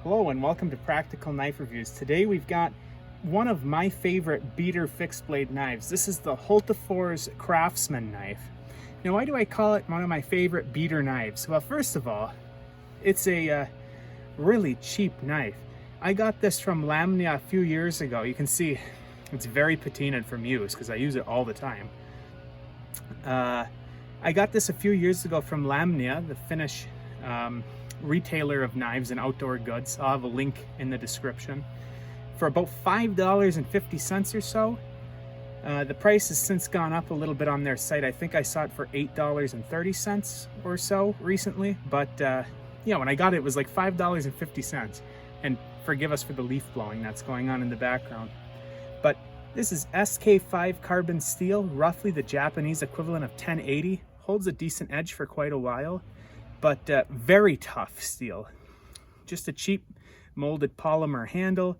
Hello and welcome to Practical Knife Reviews. Today we've got one of my favorite beater fixed blade knives. This is the Hultafors Craftsman Knife. Now, why do I call it one of my favorite beater knives? Well, first of all, it's a really cheap knife. I got this from Lamnia a few years ago. You can see it's very patinaed from use because I use it all the time. I got this a few years ago from Lamnia, the Finnish retailer of knives and outdoor goods. I'll have a link in the description. For about $5.50 or so. The price has since gone up a little bit on their site. I think I saw it for $8.30 or so recently, but yeah, when I got it, it was like $5.50. And forgive us for the leaf blowing that's going on in the background. But this is SK5 carbon steel, roughly the Japanese equivalent of 1080. Holds a decent edge for quite a while, but very tough steel. Just a cheap molded polymer handle,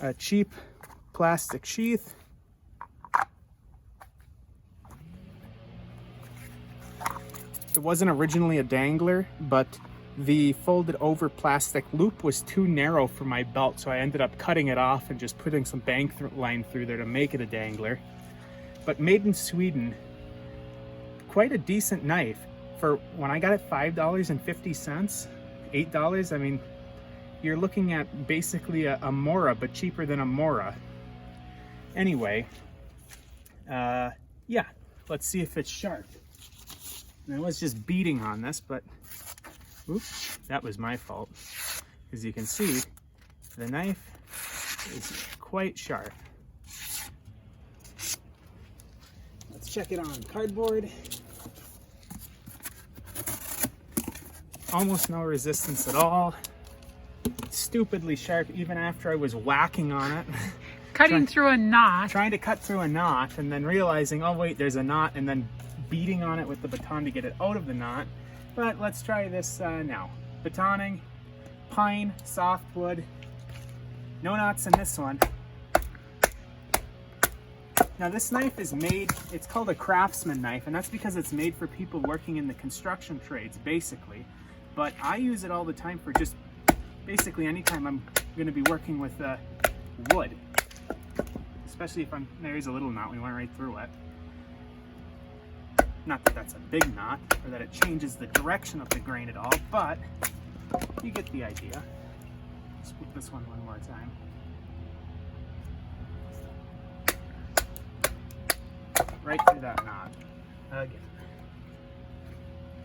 a cheap plastic sheath, it wasn't originally a dangler, but the folded over plastic loop was too narrow for my belt, so I ended up cutting it off and just putting some bank line through there to make it a dangler. But made in Sweden, quite a decent knife. For when I got it $5.50, $8, I mean, you're looking at basically a Mora, but cheaper than a Mora. Anyway, yeah, let's see if it's sharp. And I was just beating on this, but oops, that was my fault. As you can see, the knife is quite sharp. Let's check it on cardboard. Almost no resistance at all. Stupidly sharp even after I was whacking on it. Cutting through a knot. Trying to cut through a knot and then realizing, oh wait, there's a knot, and then beating on it with the baton to get it out of the knot. But let's try this now. Batoning, pine, softwood, no knots in this one. Now this knife is made, it's called a craftsman knife, and that's because it's made for people working in the construction trades, basically. But I use it all the time for just basically anytime I'm going to be working with wood. Especially if there's a little knot, we went right through it. Not that that's a big knot, or that it changes the direction of the grain at all, but you get the idea. Let's put this one more time. Right through that knot. Again.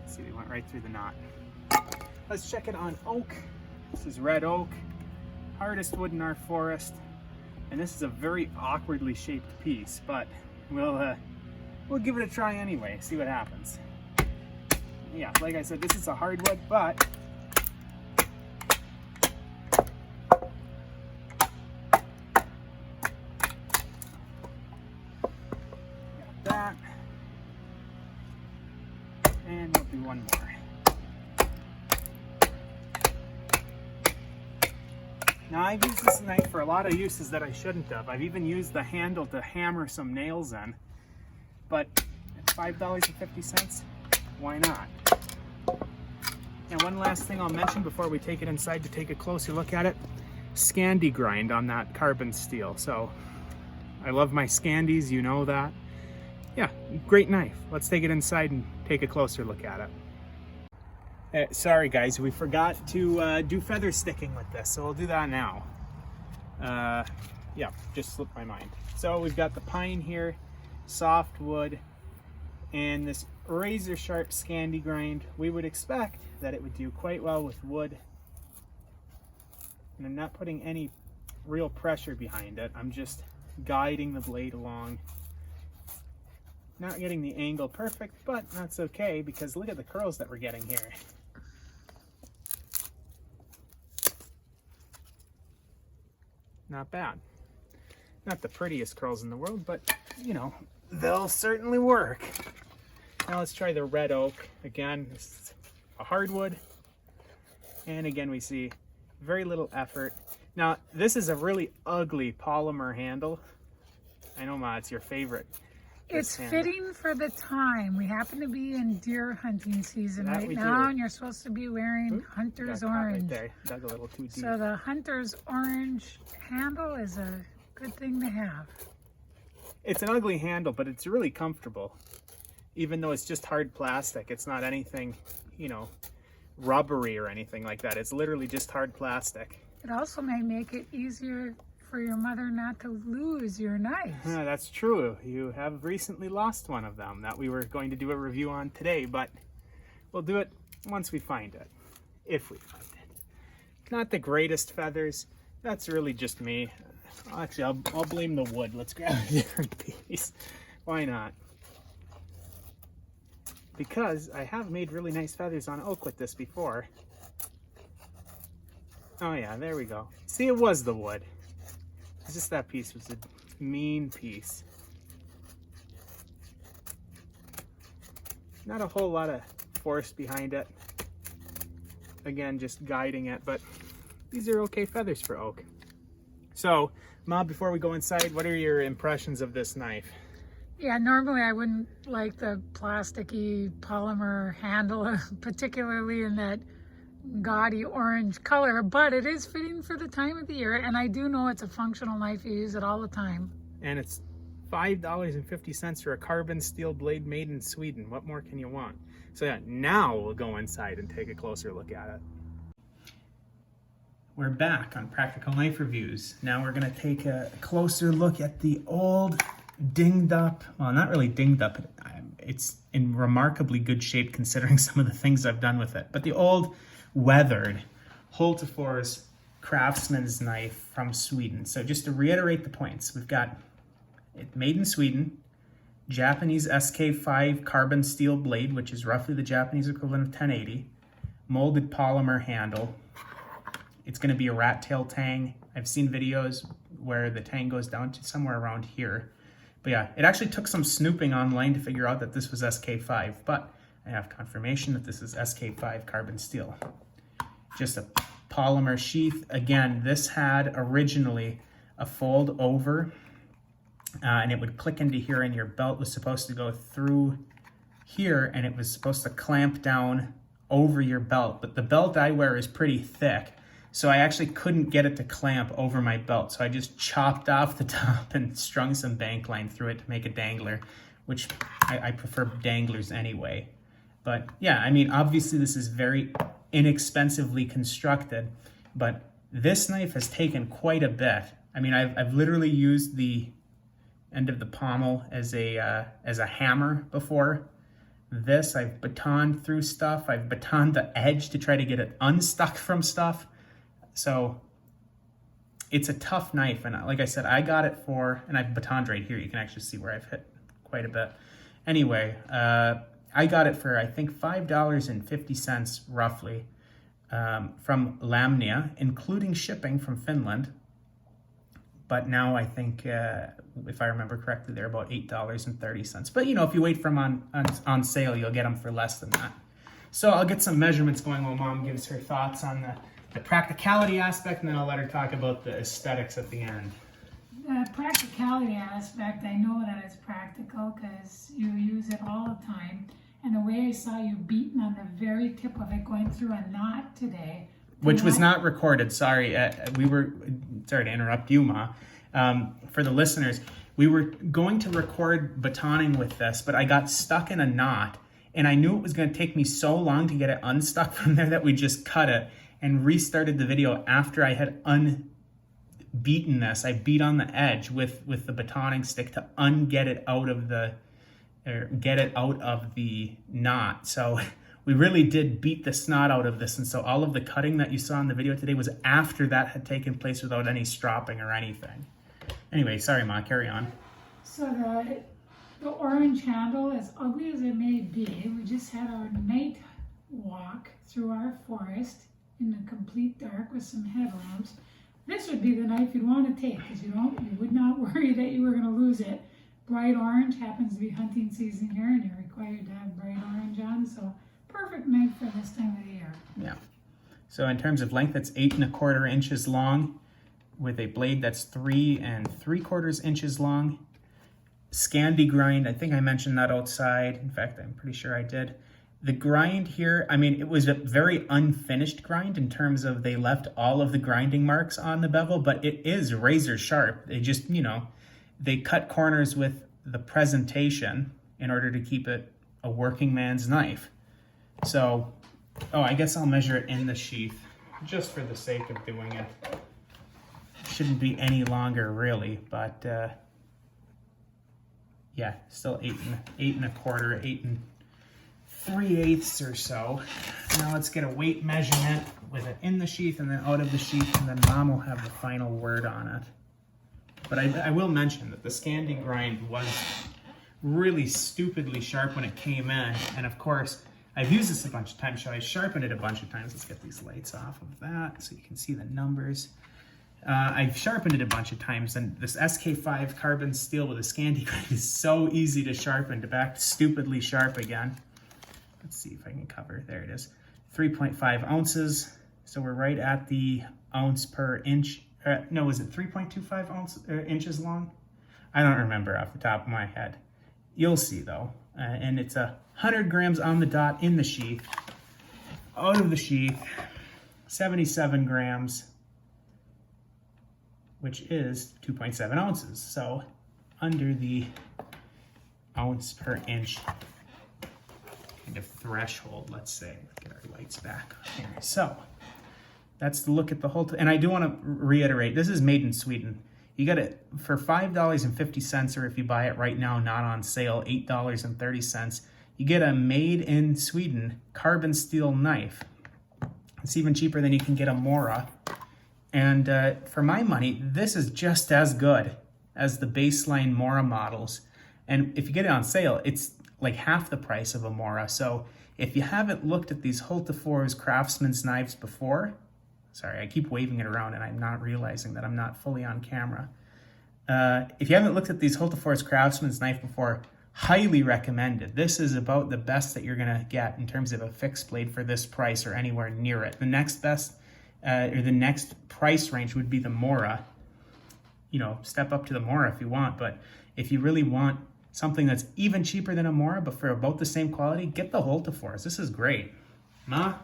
See, we went right through the knot. Let's check it on oak. This is red oak, hardest wood in our forest, and this is a very awkwardly shaped piece, but we'll give it a try anyway, see what happens. Yeah, like I said, this is a hardwood, but got that, and we'll do one more. Now, I've used this knife for a lot of uses that I shouldn't have. I've even used the handle to hammer some nails in. But at $5.50, why not? And one last thing I'll mention before we take it inside to take a closer look at it. Scandi-ground on that carbon steel. So, I love my Scandis, you know that. Yeah, great knife. Let's take it inside and take a closer look at it. Sorry guys, we forgot to do feather sticking with this, so we'll do that now. Yeah, just slipped my mind. So we've got the pine here, soft wood, and this razor sharp scandi-ground. We would expect that it would do quite well with wood. And I'm not putting any real pressure behind it. I'm just guiding the blade along. Not getting the angle perfect, but that's okay because look at the curls that we're getting here. Not bad. Not the prettiest curls in the world, but you know, they'll certainly work. Now let's try the red oak. Again, this is a hardwood. And again, we see very little effort. Now, this is a really ugly polymer handle. I know, Ma, it's your favorite. It's fitting for the time. We happen to be in deer hunting season right now, and you're supposed to be wearing hunter's orange. Right there. Dug a little too deep. So the hunter's orange handle is a good thing to have. It's an ugly handle, but it's really comfortable. Even though it's just hard plastic, it's not anything, you know, rubbery or anything like that. It's literally just hard plastic. It also may make it easier for your mother not to lose your knives. That's true. You have recently lost one of them that we were going to do a review on today, but we'll do it once we find it, if we find it. Not the greatest feathers. That's really just me. Actually, I'll blame the wood. Let's grab a different piece. Why not? Because I have made really nice feathers on oak with this before. Oh yeah, there we go. See, it was the wood. It's just that piece was a mean piece. Not a whole lot of force behind it. Again, just guiding it, but these are okay feathers for oak. So, Mom, before we go inside, what are your impressions of this knife? Yeah, normally I wouldn't like the plasticky polymer handle, particularly in that gaudy orange color, but it is fitting for the time of the year, and I do know it's a functional knife. You use it all the time. And it's $5.50 for a carbon steel blade made in Sweden. What more can you want? So yeah, now we'll go inside and take a closer look at it. We're back on Practical Knife Reviews. Now we're going to take a closer look at the old dinged up, well, not really dinged up, it's in remarkably good shape considering some of the things I've done with it, but the old weathered Hultafors Craftsman Knife from Sweden. So just to reiterate the points, we've got it made in Sweden, Japanese SK5 carbon steel blade, which is roughly the Japanese equivalent of 1080, molded polymer handle. It's going to be a rat tail tang. I've seen videos where the tang goes down to somewhere around here. But yeah, it actually took some snooping online to figure out that this was SK5, but I have confirmation that this is SK5 carbon steel. Just a polymer sheath. Again, this had originally a fold over, and it would click into here, and your belt was supposed to go through here, and it was supposed to clamp down over your belt. But the belt I wear is pretty thick, so I actually couldn't get it to clamp over my belt. So I just chopped off the top and strung some bank line through it to make a dangler, which I prefer danglers anyway. But yeah, I mean, obviously this is very inexpensively constructed, but this knife has taken quite a bit. I mean, I've literally used the end of the pommel as a hammer before. This, I've batoned through stuff. I've batoned the edge to try to get it unstuck from stuff. So it's a tough knife, and like I said, I got it for, and I've batoned right here. You can actually see where I've hit quite a bit. Anyway, I got it for, I think, $5.50 roughly from Lamnia, including shipping from Finland. But now I think, if I remember correctly, they're about $8.30. But you know, if you wait for them on sale, you'll get them for less than that. So I'll get some measurements going while Mom gives her thoughts on the practicality aspect, and then I'll let her talk about the aesthetics at the end. The practicality aspect, I know that it's practical because you use it all the time. And the way I saw you beating on the very tip of it going through a knot today. Which was not recorded, sorry. Sorry to interrupt you, Ma. For the listeners, we were going to record batoning with this, but I got stuck in a knot, and I knew it was going to take me so long to get it unstuck from there that we just cut it and restarted the video after I had unbeaten this. I beat on the edge with the batoning stick to get it out of the knot. So we really did beat the snot out of this, and so all of the cutting that you saw in the video today was after that had taken place without any stropping or anything. Anyway, sorry, Ma, carry on. So the orange handle, as ugly as it may be, we just had our night walk through our forest in the complete dark with some headlamps. This would be the knife you'd want to take because you would not worry that you were going to lose it. Bright orange happens to be hunting season here, and you're required to have bright orange on, so perfect knife for this time of the year. Yeah. So in terms of length, it's 8 1/4 inches long with a blade that's 3 3/4 inches long. scandi-ground. I think I mentioned that outside. In fact, I'm pretty sure I did. The grind here, I mean, it was a very unfinished grind in terms of they left all of the grinding marks on the bevel, but it is razor sharp. They just, you know, they cut corners with the presentation in order to keep it a working man's knife. So, oh, I guess I'll measure it in the sheath just for the sake of doing it. Shouldn't be any longer really, but yeah, still 8 1/4, 8 3/8 or so. Now let's get a weight measurement with it in the sheath and then out of the sheath, and then Mom will have the final word on it. But I will mention that the scandi-ground was really stupidly sharp when it came in, and of course I've used this a bunch of times, so I sharpened it a bunch of times. Let's get these lights off of that so you can see the numbers. I've sharpened it a bunch of times, and this SK5 carbon steel with a scandi-ground is so easy to sharpen to back stupidly sharp again. Let's see if I can cover. There it is. 3.5 ounces. So we're right at the ounce per inch. No, is it 3.25 inches long? I don't remember off the top of my head. You'll see though. And it's 100 grams on the dot in the sheath. Out of the sheath, 77 grams, which is 2.7 ounces. So under the ounce per inch kind of threshold, let's say. Let's get our lights back on here. So that's the look at the whole, and I do want to reiterate, this is made in Sweden. You get it for $5.50, or if you buy it right now, not on sale, $8.30. You get a made in Sweden carbon steel knife. It's even cheaper than you can get a Mora. And for my money, this is just as good as the baseline Mora models. And if you get it on sale, it's like half the price of a Mora. So if you haven't looked at these Hultafors Craftsman Knives before, sorry, I keep waving it around and I'm not realizing that I'm not fully on camera. If you haven't looked at these Hultafors Craftsman Knife before, highly recommended. This is about the best that you're gonna get in terms of a fixed blade for this price or anywhere near it. The next best, or the next price range would be the Mora. You know, step up to the Mora if you want, but if you really want something that's even cheaper than a Mora, but for about the same quality, get the Hultafors. This is great. Ma,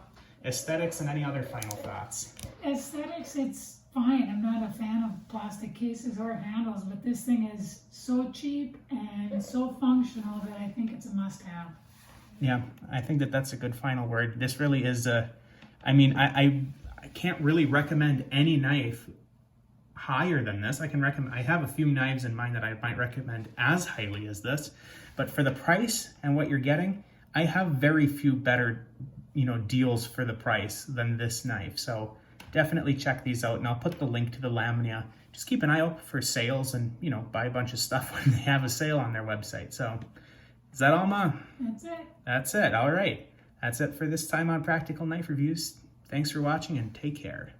aesthetics and any other final thoughts? Aesthetics, it's fine. I'm not a fan of plastic cases or handles, but this thing is so cheap and so functional that I think it's a must-have. Yeah, I think that that's a good final word. This really is a, I mean, I can't really recommend any knife higher than this. I have a few knives in mind that I might recommend as highly as this, but for the price and what you're getting, I have very few better, you know, deals for the price than this knife. So definitely check these out, and I'll put the link to the Lamnia. Just keep an eye out for sales and, you know, buy a bunch of stuff when they have a sale on their website. So is that all, Ma? That's it. That's it. All right. That's it for this time on Practical Knife Reviews. Thanks for watching and take care.